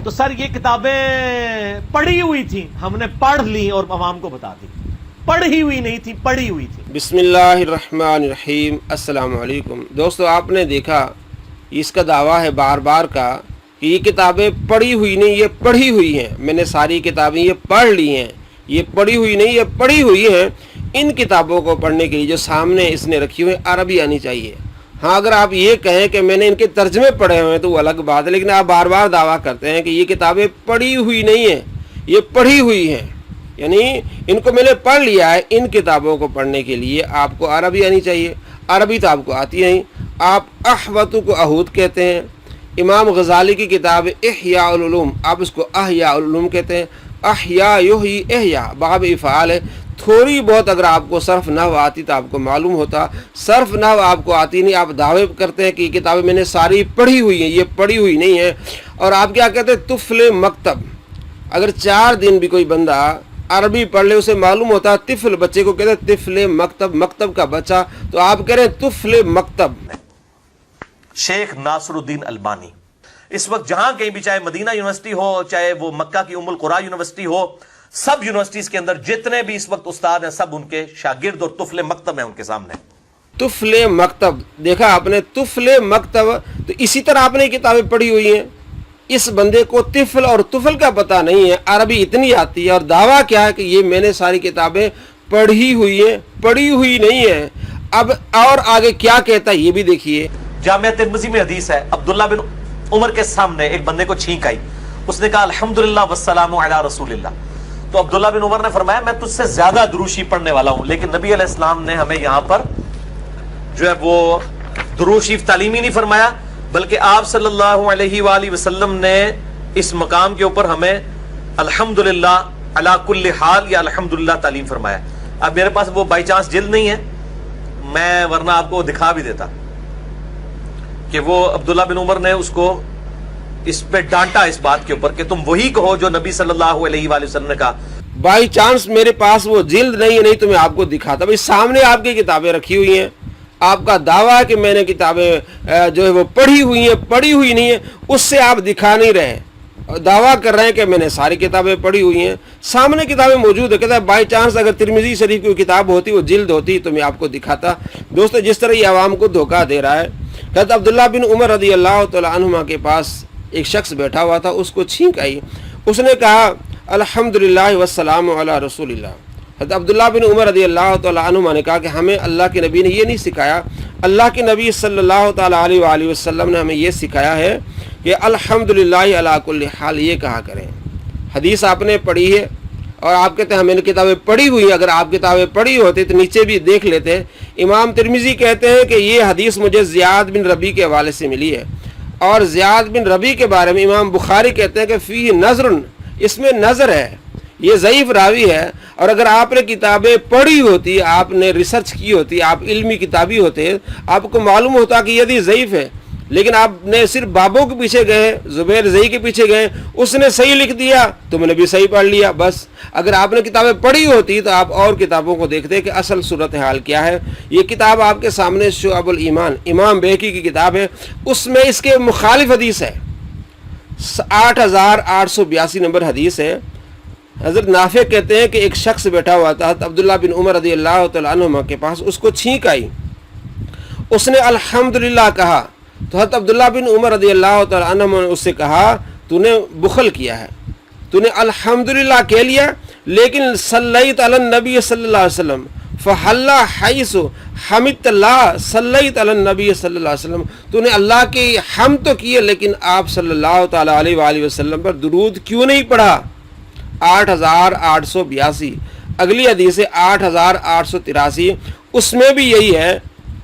تو سر یہ کتابیں پڑھی ہوئی تھیں، ہم نے پڑھ لی اور عوام کو بتا دی، پڑھی ہوئی نہیں تھی، پڑھی ہوئی تھی۔ بسم اللہ الرحمن الرحیم۔ السلام علیکم دوستو، آپ نے دیکھا اس کا دعویٰ ہے بار بار کا کہ یہ کتابیں پڑھی ہوئی نہیں، یہ پڑھی ہوئی ہیں، میں نے ساری کتابیں یہ پڑھ لی ہیں، یہ پڑھی ہوئی نہیں، یہ پڑھی ہوئی ہیں۔ ان کتابوں کو پڑھنے کے لیے جو سامنے اس نے رکھی ہوئی عربی آنی چاہیے۔ ہاں اگر آپ یہ کہیں کہ میں نے ان کے ترجمے پڑھے ہوئے ہیں تو وہ الگ بات ہے، لیکن آپ بار بار دعویٰ کرتے ہیں کہ یہ کتابیں پڑھی ہوئی نہیں ہیں، یہ پڑھی ہوئی ہیں، یعنی ان کو میں نے پڑھ لیا ہے۔ ان کتابوں کو پڑھنے کے لیے آپ کو عربی آنی چاہیے، عربی تو آپ کو آتی نہیں۔ آپ احوتو کو احوت کہتے ہیں۔ امام غزالی کی کتاب احیاء العلوم، آپ اس کو احیاء العلوم کہتے ہیں۔ احیاء یحیی احیاء باب افعال ہے۔ تھوڑی بہت اگر آپ کو صرف نحو آتی تو آپ کو معلوم ہوتا، صرف نحو آپ کو آتی نہیں، آپ دعوے کرتے ہیں کہ یہ کتابیں میں نے ساری پڑھی ہوئی ہیں، یہ پڑھی ہوئی نہیں ہے۔ اور آپ کیا کہتے ہیں؟ طفل مکتب۔ اگر 4 دن بھی کوئی بندہ عربی پڑھ لے، اسے معلوم ہوتا ہے طفل، بچے کو کہتے ہیں طفل مکتب، مکتب کا بچہ، تو آپ کہہ رہے ہیں طفل مکتب۔ شیخ ناصر الدین البانی اس وقت جہاں کہیں بھی، چاہے مدینہ یونیورسٹی ہو، چاہے وہ مکہ کی ام القریٰ یونیورسٹی ہو، سب یونیورسٹیز کے اندر جتنے بھی اس وقت استاد ہیں سب ان کے شاگرد اور طفل مکتب ہیں ان کے سامنے۔ طفل مکتب دیکھا آپ نے، طفل مکتب، تو اسی طرح آپ نے کتابیں پڑھی ہوئی ہیں۔ اس بندے کو طفل اور طفل کا پتہ نہیں ہے، عربی اتنی آتی ہے، اور دعویٰ کیا ہے کہ یہ میں نے ساری کتابیں پڑھی ہوئی ہیں، پڑھی ہوئی نہیں ہے۔ اب اور آگے کیا کہتا ہے یہ بھی دیکھیے۔ جامعہ ترمذی میں حدیث ہے، عبداللہ بن عمر کے سامنے ایک بندے کو چھینک آئی، اس نے کہا الحمدللہ والسلام علی رسول اللہ، تو عبداللہ بن عمر نے فرمایا میں تجھ سے زیادہ دروشی پڑھنے والا ہوں، لیکن نبی علیہ السلام نے ہمیں یہاں پر جو ہے وہ دروشی تعلیمی نہیں فرمایا، بلکہ آپ صلی اللہ علیہ وآلہ وسلم نے اس مقام کے اوپر ہمیں الحمدللہ علی کل حال یا الحمدللہ تعلیم فرمایا۔ اب میرے پاس وہ بائی چانس جلد نہیں ہے، میں ورنہ آپ کو دکھا بھی دیتا کہ وہ عبداللہ بن عمر نے اس کو اس پہ ڈانٹا اس بات کے اوپر کہ تم وہی کہو جو نبی صلی اللہ علیہ وآلہ وسلم نے کہا۔ بائی چانس میرے پاس وہ جلد نہیں ہے، نہیں تو میں آپ کو دکھاتا۔ بھائی سامنے آپ کی کتابیں رکھی ہوئی ہیں، آپ کا دعویٰ ہے کہ میں نے کتابیں جو ہے وہ پڑھی ہوئی ہیں، پڑھی ہوئی نہیں ہیں، اس سے آپ دکھا نہیں رہے، دعویٰ کر رہے ہیں کہ میں نے ساری کتابیں پڑھی ہوئی ہیں، سامنے کتابیں موجود ہے۔ کہتا ہے بائی چانس اگر ترمذی شریف کی کتاب ہوتی، وہ جلد ہوتی تو میں آپ کو دکھاتا۔ دوستو جس طرح یہ عوام کو دھوکہ دے رہا ہے، کہتا عبداللہ بن عمر رضی اللہ تعالیٰ عنہما کے پاس ایک شخص بیٹھا ہوا تھا، اس کو چھینک آئی، اس نے کہا الحمدللہ والسلام علی رسول اللہ۔ حضرت عبداللہ بن عمر رضی اللہ تعالیٰ عنہما نے کہا کہ ہمیں اللہ کے نبی نے یہ نہیں سکھایا، اللہ کے نبی صلی اللہ تعالیٰ علیہ وآلہ وسلم نے ہمیں یہ سکھایا ہے کہ الحمدللہ علی کل حال یہ کہا کریں۔ حدیث آپ نے پڑھی ہے اور آپ کہتے ہیں ہمیں نے کتابیں پڑھی ہوئی ہیں، اگر آپ کتابیں پڑھی ہوتی تو نیچے بھی دیکھ لیتے۔ امام ترمذی کہتے ہیں کہ یہ حدیث مجھے زیاد بن ربیع کے حوالے سے ملی ہے، اور زیاد بن ربیع کے بارے میں امام بخاری کہتے ہیں کہ فیہ نظر، اس میں نظر ہے، یہ ضعیف راوی ہے۔ اور اگر آپ نے کتابیں پڑھی ہوتی، آپ نے ریسرچ کی ہوتی، آپ علمی کتابی ہوتے، آپ کو معلوم ہوتا کہ یہ ضعیف ہے، لیکن آپ نے صرف بابوں کے پیچھے گئے، زبیر زئی کے پیچھے گئے، اس نے صحیح لکھ دیا، تم نے بھی صحیح پڑھ لیا بس۔ اگر آپ نے کتابیں پڑھی ہوتی تو آپ اور کتابوں کو دیکھتے کہ اصل صورتحال کیا ہے۔ یہ کتاب آپ کے سامنے شعب الایمان امام بیہقی کی کتاب ہے، اس میں اس کے مخالف حدیث ہے، 8882 نمبر حدیث ہے۔ حضرت نافع کہتے ہیں کہ ایک شخص بیٹھا ہوا تھا حضرت عبداللہ بن عمر رضی اللہ تعالیٰ عنہما کے پاس، اس کو چھینک آئی، اس نے الحمدللہ کہا، تو حضرت عبداللہ بن عمر رضی اللہ تعالیٰ عنہما نے اس سے کہا تو نے بخل کیا ہے، تو نے الحمدللہ کہہ لیا لیکن صلیت علی النبی صلی اللہ علیہ وسلم فحل حیث حمدت اللہ صلیت علی النبی صلی اللہ علیہ وسلم، تو نے اللہ کی حمد تو کی ہے لیکن آپ صلی اللہ تعالیٰ علیہ وآلہ وسلم پر درود کیوں نہیں پڑھا۔ 8882 اگلی حدیث ہے 8883، اس میں بھی یہی ہے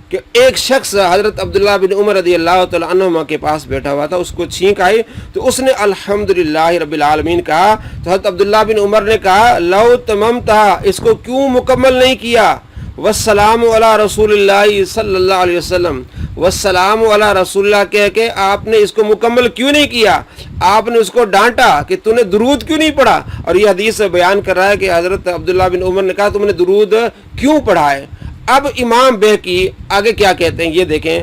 کہ ایک شخص حضرت عبداللہ بن عمر رضی اللہ تعالیٰ عنہما کے پاس بیٹھا ہوا تھا، اس کو چھینک آئی تو اس نے الحمدللہ رب العالمین کہا، تو حضرت عبداللہ بن عمر نے کہا لو تممتھا، اس کو کیوں مکمل نہیں کیا، والسلام علی رسول اللہ صلی اللہ علیہ وسلم، والسلام علی رسول اللہ کہہ کے آپ نے اس کو مکمل کیوں نہیں کیا، آپ نے اس کو ڈانٹا کہ تو نے درود کیوں نہیں پڑھا۔ اور یہ حدیث بیان کر رہا ہے کہ حضرت عبداللہ بن عمر نے کہا تم نے درود کیوں پڑھا ہے۔ اب امام بہقی آگے کیا کہتے ہیں یہ دیکھیں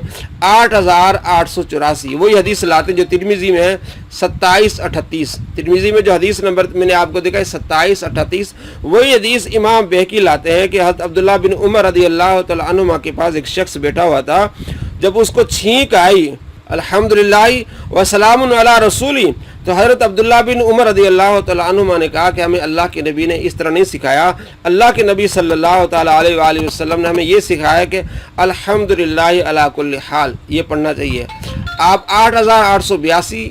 8884 وہی حدیث لاتے ہیں جو ترمذی میں ہے 2738. ترمذی میں جو حدیث نمبر میں نے آپ کو دیکھا ہے 2738 وہی حدیث امام بہقی لاتے ہیں کہ حضرت عبداللہ بن عمر رضی اللہ تعالیٰ عنہما کے پاس ایک شخص بیٹھا ہوا تھا. جب اس کو چھینک آئی الحمدللہ وسلام علی رسولی تو حضرت عبداللہ بن عمر رضی اللہ تعالیٰ عنہما نے کہا کہ ہمیں اللہ کے نبی نے اس طرح نہیں سکھایا. اللہ کے نبی صلی اللہ تعالیٰ علیہ وآلہ وسلم نے ہمیں یہ سکھایا کہ الحمدللہ علی کل حال یہ پڑھنا چاہیے. آپ 8882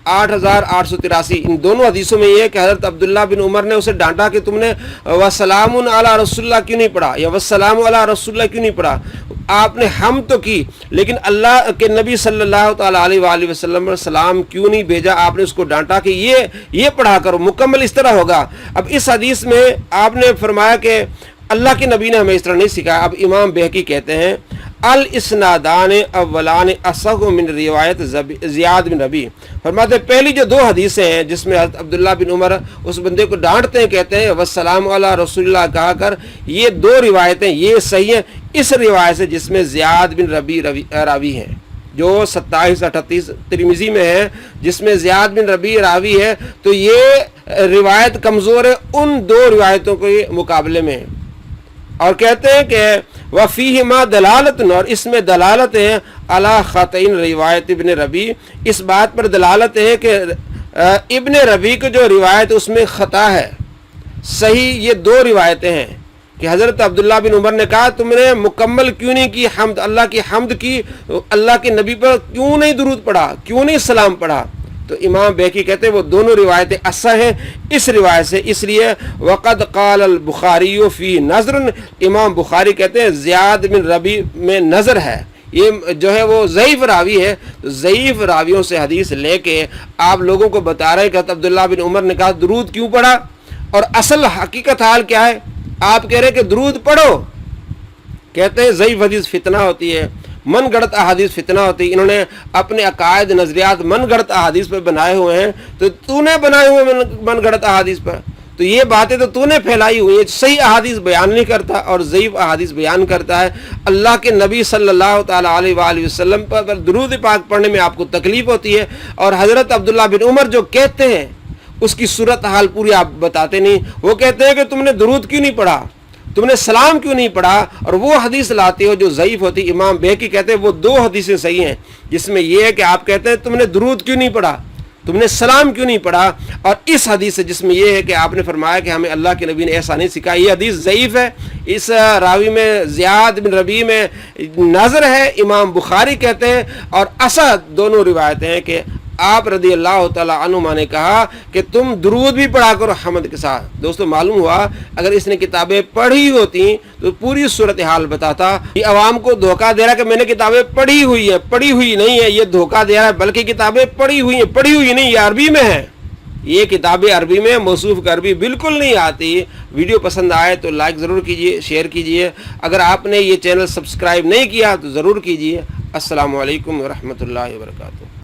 8883 ان دونوں حدیثوں میں یہ ہے کہ حضرت عبداللہ بن عمر نے اسے ڈانٹا کہ تم نے وسلام علی رسول اللہ کیوں نہیں پڑھا یا وسلام علی رسول اللہ کیوں نہیں پڑھا. آپ نے ہم تو کی لیکن اللہ کے نبی صلی اللہ تعالیٰ علیہ وآلہ وسلم پر سلام کیوں نہیں بھیجا. آپ نے اس کو ڈانٹا کہ یہ پڑھا کرو مکمل اس طرح ہوگا. اب اس حدیث میں آپ نے فرمایا کہ اللہ کے نبی نے ہمیں اس طرح نہیں سکھایا. اب امام بہقی کہتے ہیں الاسنادان اولان اصح من روایت زیاد بن ربی. فرماتے ہیں پہلی جو دو حدیثیں ہیں جس میں حضرت عبداللہ بن عمر اس بندے کو ڈانٹتے ہیں کہتے ہیں والسلام علی رسول اللہ کہا کر, یہ دو روایتیں یہ صحیح ہیں اس روایت سے جس میں زیاد بن ربی راوی ہیں جو 2738 ترمذی میں ہے جس میں زیاد بن ربی راوی ہے. تو یہ روایت کمزور ہے ان دو روایتوں کے مقابلے میں. اور کہتے ہیں کہ وفیہما دلالت اور اس میں دلالت ہے علی خطئ روایت ابن ربی, اس بات پر دلالت ہے کہ ابن ربی کی جو روایت اس میں خطا ہے. صحیح یہ دو روایتیں ہیں کہ حضرت عبداللہ بن عمر نے کہا تم نے مکمل کیوں نہیں کی حمد, اللہ کی حمد کی, اللہ کے نبی پر کیوں نہیں درود پڑھا, کیوں نہیں سلام پڑھا. تو امام بہقی کہتے ہیں وہ دونوں روایتیں اصح ہیں اس روایت سے. اس لیے وقد قال البخاری فی نظر, امام بخاری کہتے ہیں زیاد بن ربی میں نظر ہے, یہ جو ہے وہ ضعیف راوی ہے. تو ضعیف راویوں سے حدیث لے کے آپ لوگوں کو بتا رہے ہیں کہ عبداللہ بن عمر نے کہا درود کیوں پڑھا, اور اصل حقیقت حال کیا ہے. آپ کہہ رہے کہ درود پڑھو, کہتے ہیں ضعیف حدیث فتنہ ہوتی ہے, من گڑت احادیث فتنہ ہوتی ہے. انہوں نے اپنے عقائد نظریات من گڑت احادیث پر بنائے ہوئے ہیں, تو نے بنائے ہوئے من گڑت احادیث پر, تو یہ باتیں تو نے پھیلائی ہوئی ہیں. صحیح احادیث بیان نہیں کرتا اور ضعیف احادیث بیان کرتا ہے. اللہ کے نبی صلی اللہ تعالیٰ علیہ وآلہ وسلم پر درود پاک پڑھنے میں آپ کو تکلیف ہوتی ہے, اور حضرت عبداللہ بن عمر جو کہتے ہیں اس کی صورت حال پوری آپ بتاتے نہیں. وہ کہتے ہیں کہ تم نے درود کیوں نہیں پڑھا, تم نے سلام کیوں نہیں پڑھا, اور وہ حدیث لاتے ہو جو ضعیف ہوتی. امام بہقی کہتے ہیں وہ دو حدیثیں صحیح ہیں جس میں یہ ہے کہ آپ کہتے ہیں تم نے درود کیوں نہیں پڑھا, تم نے سلام کیوں نہیں پڑھا, اور اس حدیث سے جس میں یہ ہے کہ آپ نے فرمایا کہ ہمیں اللہ کے نبی نے ایسا نہیں سکھایا, یہ حدیث ضعیف ہے. اس راوی میں زیاد بن ربی میں نظر ہے امام بخاری کہتے ہیں, اور اصح دونوں روایتیں ہیں کہ آپ رضی اللہ تعالیٰ عنہ نے کہا کہ تم درود بھی پڑھا کرو حمد کے ساتھ. دوستو معلوم ہوا اگر اس نے کتابیں پڑھی ہوتی تو پوری صورتحال بتاتا. یہ عوام کو دھوکہ دے رہا ہے کہ میں نے کتابیں پڑھی ہوئی ہیں, پڑھی ہوئی نہیں ہے, یہ دھوکہ دے رہا ہے. بلکہ کتابیں پڑھی ہوئی ہیں, پڑھی ہوئی نہیں, یہ عربی میں ہے, یہ کتابیں عربی میں, موصوف کا عربی بالکل نہیں آتی. ویڈیو پسند آئے تو لائک ضرور کیجئے, شیئر کیجئے. اگر آپ نے یہ چینل سبسکرائب نہیں کیا تو ضرور کیجئے. السلام علیکم ورحمۃ اللہ وبرکاتہ.